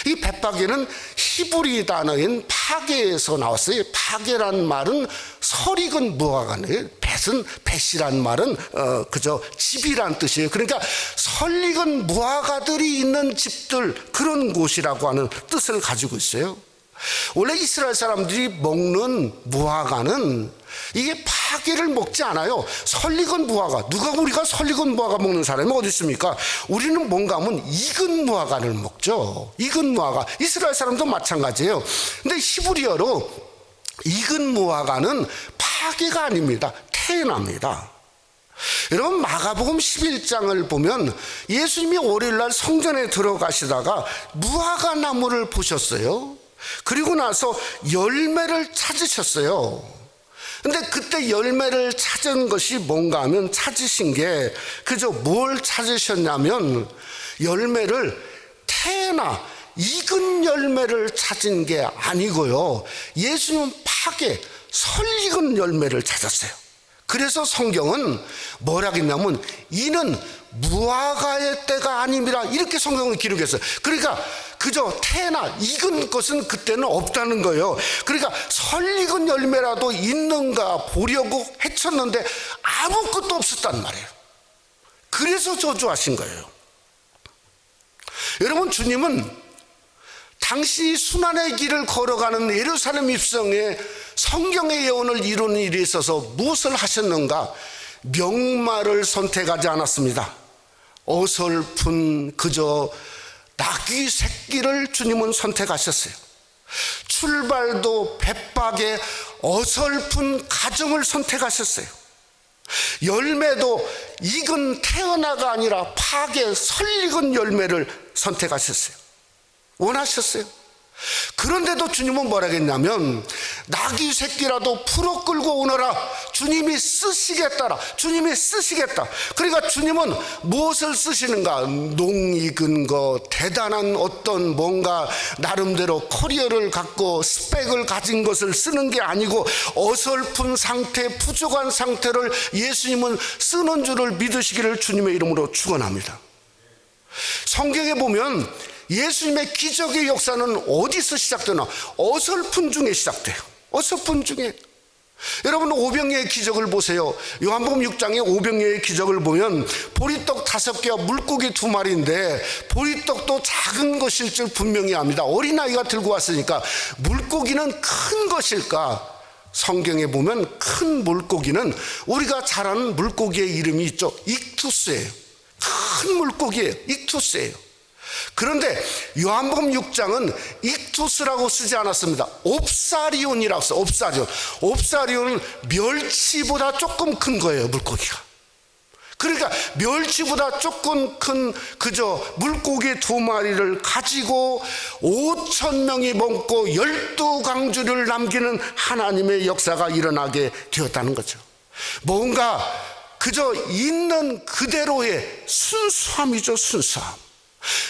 이 뱃박이는 히브리 단어인 파게에서 나왔어요. 파게란 말은 설익은 무화과네요. 뱃이란 말은 그저 집이란 뜻이에요. 그러니까 설익은 무화과들이 있는 집들, 그런 곳이라고 하는 뜻을 가지고 있어요. 원래 이스라엘 사람들이 먹는 무화과는 이게 파게를 먹지 않아요. 설익은 무화과. 우리가 설익은 무화과 먹는 사람이 어디 있습니까? 우리는 뭔가 하면 익은 무화과를 먹죠. 익은 무화과. 이스라엘 사람도 마찬가지예요. 근데 히브리어로 익은 무화과는 파게가 아닙니다. 테나입니다. 여러분, 마가복음 11장을 보면 예수님이 월요일날 성전에 들어가시다가 무화과 나무를 보셨어요. 그리고 나서 열매를 찾으셨어요. 근데 그때 열매를 찾은 것이 뭔가 하면, 찾으신 게 그저 뭘 찾으셨냐면 열매를 테나 익은 열매를 찾은 게 아니고요, 예수님은 파게 설익은 열매를 찾았어요. 그래서 성경은 뭐라고 했냐면 이는 무화과의 때가 아님이라, 이렇게 성경을 기록했어요. 그러니까 그저 테나 익은 것은 그때는 없다는 거예요. 그러니까 설익은 열매라도 있는가 보려고 헤쳤는데 아무것도 없었단 말이에요. 그래서 저주하신 거예요. 여러분, 주님은 당신이 순환의 길을 걸어가는 예루살렘 입성에 성경의 예언을 이루는 일에 있어서 무엇을 하셨는가? 명말을 선택하지 않았습니다. 어설픈 그저 나귀 새끼를 주님은 선택하셨어요. 출발도 뱃박에 어설픈 가정을 선택하셨어요. 열매도 익은 태어나가 아니라 파게 설익은 열매를 선택하셨어요. 원하셨어요. 그런데도 주님은 뭐라 했냐면 나귀 새끼라도 풀어 끌고 오너라. 주님이 쓰시겠다라. 주님이 쓰시겠다. 그러니까 주님은 무엇을 쓰시는가? 농익은 거, 대단한 어떤 뭔가 나름대로 커리어를 갖고 스펙을 가진 것을 쓰는 게 아니고 어설픈 상태, 부족한 상태를 예수님은 쓰는 줄을 믿으시기를 주님의 이름으로 축원합니다. 성경에 보면 예수님의 기적의 역사는 어디서 시작되나? 어설픈 중에 시작돼요. 어설픈 중에. 여러분, 오병이의 기적을 보세요. 요한복음 6장의 오병이의 기적을 보면 보리떡 5개와 물고기 2마리인데 보리떡도 작은 것일 줄 분명히 압니다. 어린아이가 들고 왔으니까 물고기는 큰 것일까? 성경에 보면 큰 물고기는 우리가 잘 아는 물고기의 이름이 있죠. 익투스예요. 큰 물고기예요. 익투스예요. 그런데 요한복음 6장은 익투스라고 쓰지 않았습니다. 옵사리온이라고 써요. 옵사리온. 옵사리온은 멸치보다 조금 큰 거예요, 물고기가. 그러니까 멸치보다 조금 큰 그저 물고기 2마리를 가지고 5,000명이 먹고 12강주를 남기는 하나님의 역사가 일어나게 되었다는 거죠. 뭔가 그저 있는 그대로의 순수함이죠, 순수함.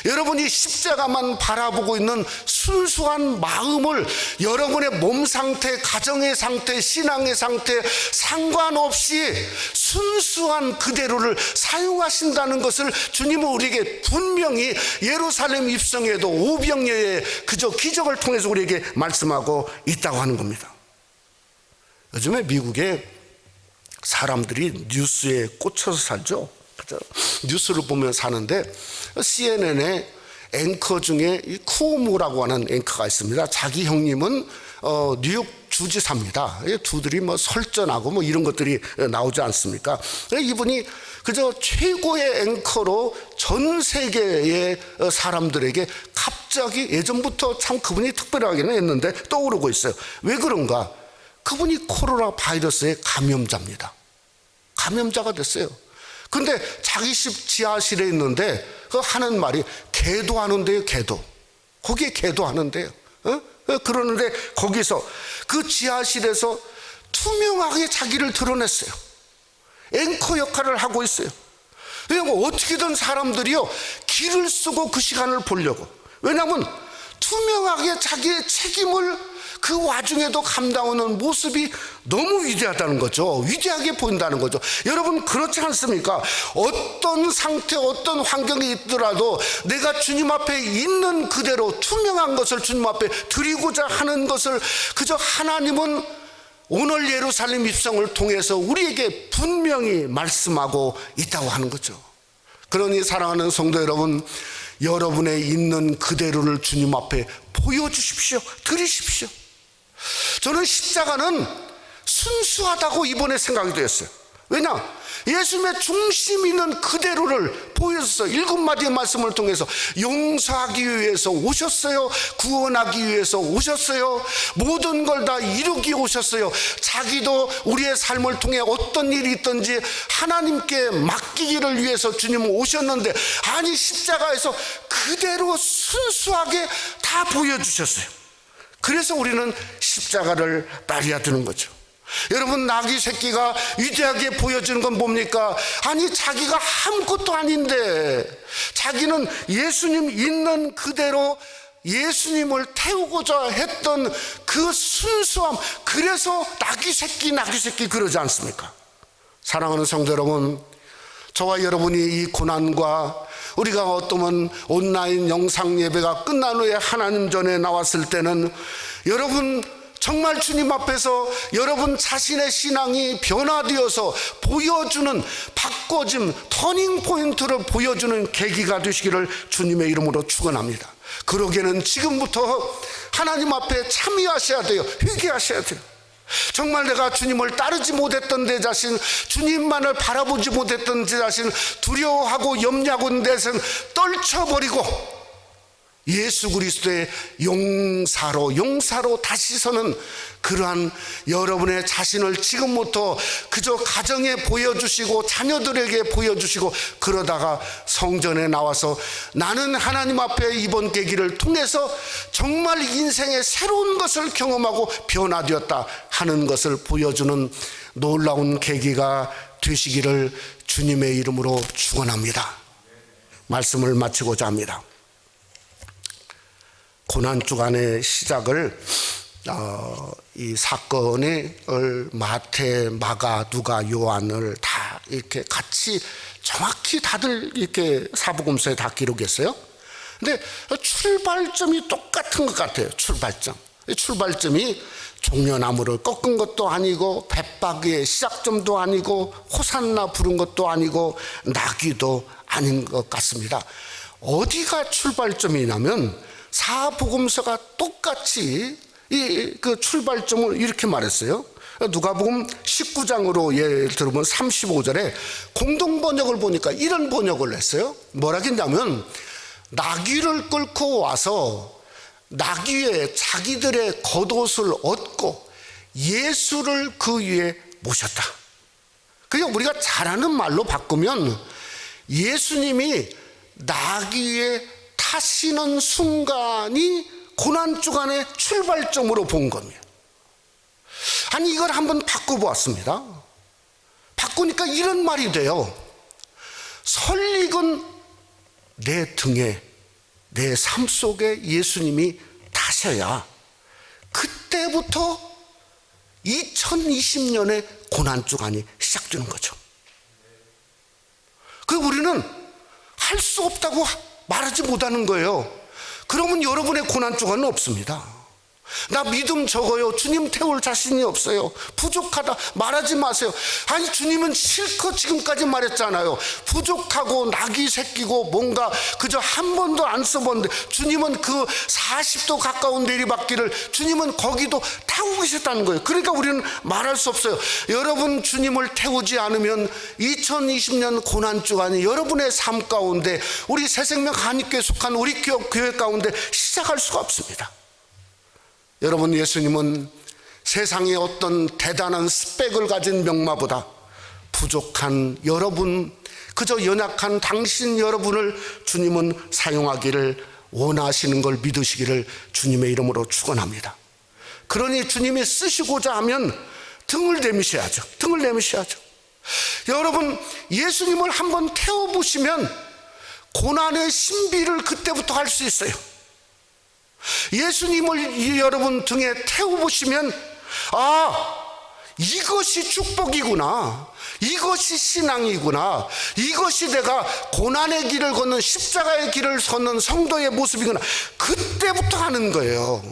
여러분이 십자가만 바라보고 있는 순수한 마음을 여러분의 몸 상태, 가정의 상태, 신앙의 상태 상관없이 순수한 그대로를 사용하신다는 것을 주님은 우리에게 분명히 예루살렘 입성에도 오병이어의 그저 기적을 통해서 우리에게 말씀하고 있다고 하는 겁니다. 요즘에 미국에 사람들이 뉴스에 꽂혀서 살죠. 뉴스를 보면 사는데 CNN의 앵커 중에 이 쿠오모라고 하는 앵커가 있습니다. 자기 형님은 뉴욕 주지사입니다. 두들이 뭐 설전하고 뭐 이런 것들이 나오지 않습니까? 이분이 그저 최고의 앵커로 전 세계의 사람들에게 갑자기 예전부터 참 그분이 특별하기는 했는데 떠오르고 있어요. 왜 그런가? 그분이 코로나 바이러스의 감염자입니다. 감염자가 됐어요. 근데 자기 집 지하실에 있는데 그 하는 말이 계도하는데요, 계도. 거기에 계도하는데요. 그러는데 거기서 그 지하실에서 투명하게 자기를 드러냈어요. 앵커 역할을 하고 있어요. 왜냐하면 어떻게든 사람들이요 길을 쓰고 그 시간을 보려고. 왜냐하면 투명하게 자기의 책임을 그 와중에도 감당하는 모습이 너무 위대하다는 거죠. 위대하게 보인다는 거죠. 여러분 그렇지 않습니까? 어떤 상태, 어떤 환경이 있더라도 내가 주님 앞에 있는 그대로 투명한 것을 주님 앞에 드리고자 하는 것을 그저 하나님은 오늘 예루살렘 입성을 통해서 우리에게 분명히 말씀하고 있다고 하는 거죠. 그러니 사랑하는 성도 여러분, 여러분의 있는 그대로를 주님 앞에 보여주십시오. 드리십시오. 저는 십자가는 순수하다고 이번에 생각이 되었어요. 왜냐? 예수님의 중심 있는 그대로를 보여줬어요. 7마디의 말씀을 통해서 용서하기 위해서 오셨어요. 구원하기 위해서 오셨어요. 모든 걸 다 이루기 오셨어요. 자기도 우리의 삶을 통해 어떤 일이 있든지 하나님께 맡기기를 위해서 주님은 오셨는데, 아니 십자가에서 그대로 순수하게 다 보여주셨어요. 그래서 우리는 십자가를 따라야 되는 거죠. 여러분, 낙이 새끼가 위대하게 보여주는 건 뭡니까? 아니 자기가 아무것도 아닌데 자기는 예수님 있는 그대로 예수님을 태우고자 했던 그 순수함, 그래서 낙이 새끼 그러지 않습니까? 사랑하는 성도 여러분, 저와 여러분이 이 고난과 우리가 어떠면 온라인 영상 예배가 끝난 후에 하나님 전에 나왔을 때는 여러분 정말 주님 앞에서 여러분 자신의 신앙이 변화되어서 보여주는 바꿔짐, 터닝 포인트를 보여주는 계기가 되시기를 주님의 이름으로 축원합니다. 그러기에는 지금부터 하나님 앞에 참여하셔야 돼요. 회개하셔야 돼요. 정말 내가 주님을 따르지 못했던 내 자신, 주님만을 바라보지 못했던 제 자신, 두려워하고 염려하고 있는 내 자신 떨쳐버리고 예수 그리스도의 용사로 다시 서는 그러한 여러분의 자신을 지금부터 그저 가정에 보여주시고 자녀들에게 보여주시고, 그러다가 성전에 나와서 나는 하나님 앞에 이번 계기를 통해서 정말 인생의 새로운 것을 경험하고 변화되었다 하는 것을 보여주는 놀라운 계기가 되시기를 주님의 이름으로 축원합니다. 말씀을 마치고자 합니다. 고난주간의 시작을 이 사건을 마태, 마가, 누가, 요한을 다 이렇게 같이 정확히 다들 이렇게 사복음서에 다 기록했어요. 근데 출발점이 똑같은 것 같아요. 출발점이 종려나무를 꺾은 것도 아니고 벳박이의 시작점도 아니고 호산나 부른 것도 아니고 나귀도 아닌 것 같습니다. 어디가 출발점이냐면 사복음서가 똑같이 그 출발점을 이렇게 말했어요. 누가복음 19장으로 예를 들면 35절에 공동 번역을 보니까 이런 번역을 했어요. 뭐라 했냐면 나귀를 끌고 와서 나귀에 자기들의 겉옷을 얻고 예수를 그 위에 모셨다. 그냥 우리가 잘 아는 말로 바꾸면 예수님이 나귀에 타시는 순간이 고난주간의 출발점으로 본 겁니다. 아니 이걸 한번 바꿔보았습니다. 바꾸니까 이런 말이 돼요. 설익은 내 등에 내 삶 속에 예수님이 타셔야 그때부터 2020년의 고난주간이 시작되는 거죠. 그 우리는 할 수 없다고 말하지 못하는 거예요. 그러면 여러분의 고난주간은 없습니다. 나 믿음 적어요. 주님 태울 자신이 없어요. 부족하다 말하지 마세요. 아니 주님은 실컷 지금까지 말했잖아요. 부족하고 낙이 새끼고 뭔가 그저 한 번도 안 써봤는데 주님은 그 40도 가까운 내리막길을 주님은 거기도 타고 계셨다는 거예요. 그러니까 우리는 말할 수 없어요. 여러분 주님을 태우지 않으면 2020년 고난주간이 여러분의 삶 가운데 우리 새생명 한입교에 속한 우리 교회 가운데 시작할 수가 없습니다. 여러분 예수님은 세상의 어떤 대단한 스펙을 가진 명마보다 부족한 여러분, 그저 연약한 당신 여러분을 주님은 사용하기를 원하시는 걸 믿으시기를 주님의 이름으로 축원합니다. 그러니 주님이 쓰시고자 하면 등을 내미셔야죠. 등을 내미셔야죠. 여러분 예수님을 한번 태워보시면 고난의 신비를 그때부터 할 수 있어요. 예수님을 여러분 등에 태워보시면 이것이 축복이구나, 이것이 신앙이구나, 이것이 내가 고난의 길을 걷는 십자가의 길을 걷는 성도의 모습이구나, 그때부터 하는 거예요.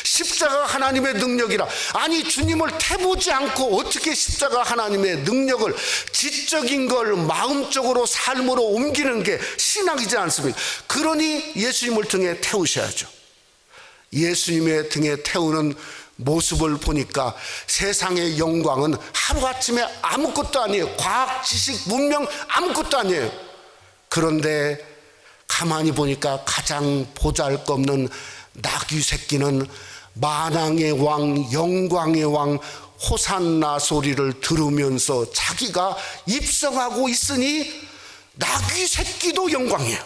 십자가 하나님의 능력이라. 아니 주님을 태우지 않고 어떻게 십자가 하나님의 능력을 지적인 걸 마음적으로 삶으로 옮기는 게 신앙이지 않습니까? 그러니 예수님을 등에 태우셔야죠. 예수님의 등에 태우는 모습을 보니까 세상의 영광은 하루아침에 아무것도 아니에요. 과학, 지식, 문명 아무것도 아니에요. 그런데 가만히 보니까 가장 보잘것없는 나귀 새끼는 만왕의 왕, 영광의 왕 호산나 소리를 들으면서 자기가 입성하고 있으니 나귀 새끼도 영광이에요.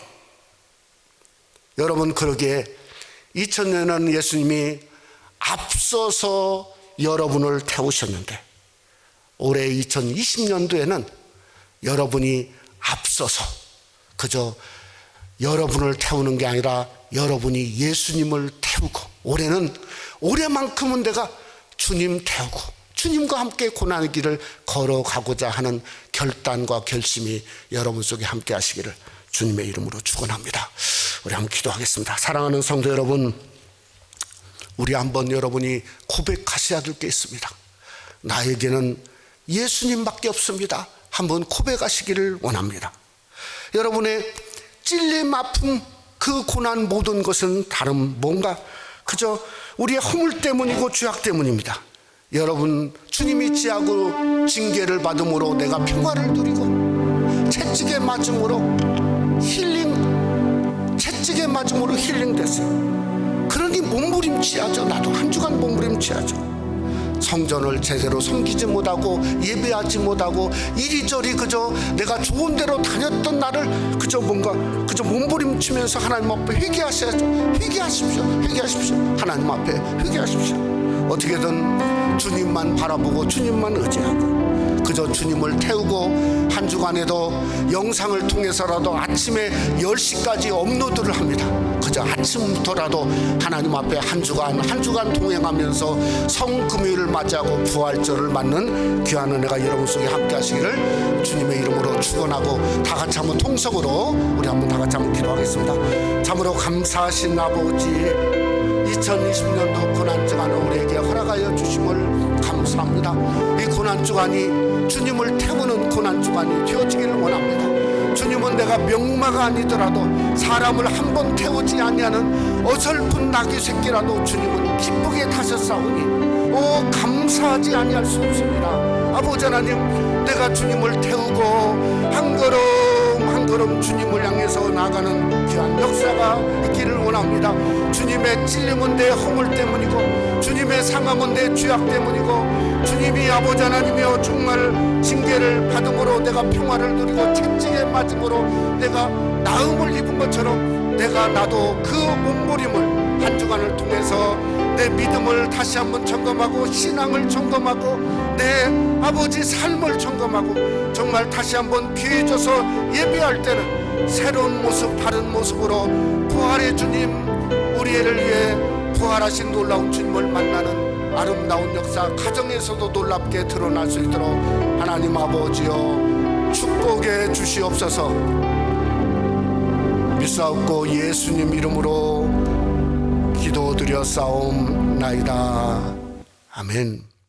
여러분 그러기에 2000년은 예수님이 앞서서 여러분을 태우셨는데 올해 2020년도에는 여러분이 앞서서 그저 여러분을 태우는 게 아니라 여러분이 예수님을 태우고, 올해만큼은 내가 주님 태우고 주님과 함께 고난의 길을 걸어가고자 하는 결단과 결심이 여러분 속에 함께 하시기를 주님의 이름으로 축원합니다. 우리 한번 기도하겠습니다. 사랑하는 성도 여러분, 우리 한번 여러분이 고백하셔야 될 게 있습니다. 나에게는 예수님밖에 없습니다. 한번 고백하시기를 원합니다. 여러분의 찔림, 아픔, 그 고난 모든 것은 다른 뭔가 그저 우리의 허물 때문이고 죄악 때문입니다. 여러분 주님이 지하고 징계를 받음으로 내가 평화를 누리고 채찍에 맞음으로 힐링됐어요. 그러니 몸부림치야죠. 나도 한 주간 몸부림치야죠. 성전을 제대로 섬기지 못하고 예배하지 못하고 이리저리 그저 내가 좋은 데로 다녔던 나를 그저 몸부림치면서 하나님 앞에 회개하셔야죠. 회개하십시오. 하나님 앞에 회개하십시오. 어떻게든 주님만 바라보고 주님만 의지하고 그저 주님을 태우고 한 주간에도 영상을 통해서라도 아침에 10시까지 업로드를 합니다. 그저 아침부터라도 하나님 앞에 한 주간 동행하면서 성금요일을 맞이하고 부활절을 맞는 귀한 은혜가 여러분 속에 함께 하시기를 주님의 이름으로 축원하고 다 같이 한번 통성으로 우리 한번 다 같이 한번 기도하겠습니다. 참으로 감사하신 아버지, 2020년도 고난주간을 우리에게 허락하여 주심을 감사합니다. 이 고난주간이 주님을 태우는 고난주간이 되어지기를 원합니다. 주님은 내가 명마가 아니더라도 사람을 한 번 태우지 아니하는 어설픈 나귀 새끼라도 주님은 기쁘게 타셨사오니 감사하지 아니할 수 없습니다. 아버지 하나님, 내가 주님을 태우고 한 걸음 한 걸음 주님을 향해서 나가는 귀한 역사가 있기를 원합니다. 주님의 찔림은 내 허물 때문이고, 주님의 상함은 내 죄악 때문이고, 주님이 아버지 하나님이여 정말 징계를 받음으로 내가 평화를 누리고 채찍에 맞음으로 내가 나음을 입은 것처럼 나도 그 몸부림을 한 주간을 통해서 내 믿음을 다시 한번 점검하고, 신앙을 점검하고, 내 아버지 삶을 점검하고, 정말 다시 한번 귀해져서 예배할 때는 새로운 모습, 다른 모습으로 부활의 주님, 우리를 위해 부활하신 놀라운 주님을 만나는 아름다운 역사, 가정에서도 놀랍게 드러날 수 있도록 하나님 아버지여 축복해 주시옵소서. 믿사옵고 예수님 이름으로 기도드려 싸움나이다. 아멘.